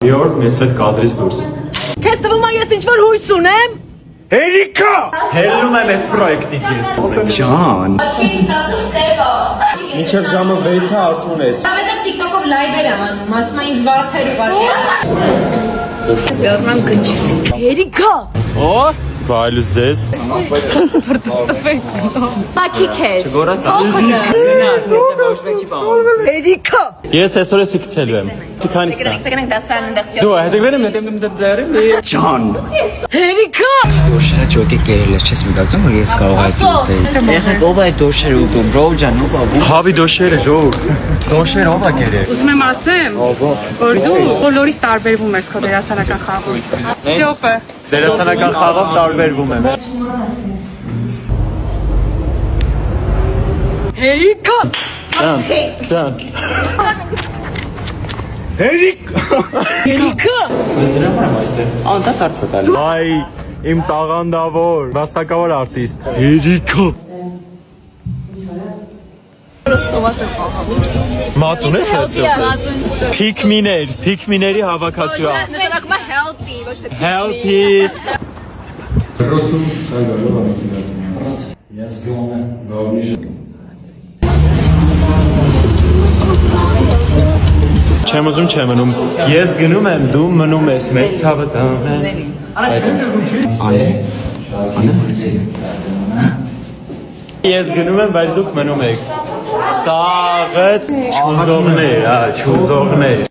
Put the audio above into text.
Յորք մեզ հետ կադրից դուրս։ Քեզ թվում է ես ինչ-որ հույս ունեմ։ Հերիքա։ Հելնում եմ այս պրոյեկտից ես։ Ջան։ Մինչև ժամը 6-ը արթուն ես։ Հավետը TikTok-ով լայվեր եմ անում, ասում են ինձ վարդեր ուղարկել։ Գարնան քնչից։ Հերիքա։ Օ, բայլուս ձեզ։ Մակի քեզ։ Հերիքա։ Ես այսօր էսի գցելու եմ։ Չքանիստա։ Գնանք դասարան դեղսյո։ Դու հեսեգրեմ Ջան։ Հերիքա։ Դոշերը ջոկի կերել ես, չես մտածում որ ես կարող եմ ուտել։ Եղեք ով է դոշերը ուտում, բրո ջան, ով է։ Հավի դոշերը ժող։ Դոշերը ով է գերել։ Ուզում եմ ասեմ, որ դու բոլորից տարբերվում ես քո դերասանական խաղով։ Ստյոպը։ Դերասանական խաղով տարբերվում եմ։ Հերիքա։ Ջան։ Հերիք։ Հերիքա։ Անդա կարծա տալի։ Այ իմ տաղանդավոր, վաստակավոր արտիստ։ Հերիքա։ Մածուն ես այսօր։ Փիքմիների հավաքածու է։ Նշանակում է healthy, ոչ թե Healthy։ Չեմ ուզում, չեմ մնում։ Ես գնում եմ, դու մնում ես, մեր ցավը տան է։ Ես գնում եմ, բայց դուք մնում եք։ Սաղդ չուզողներ, չուզողներ։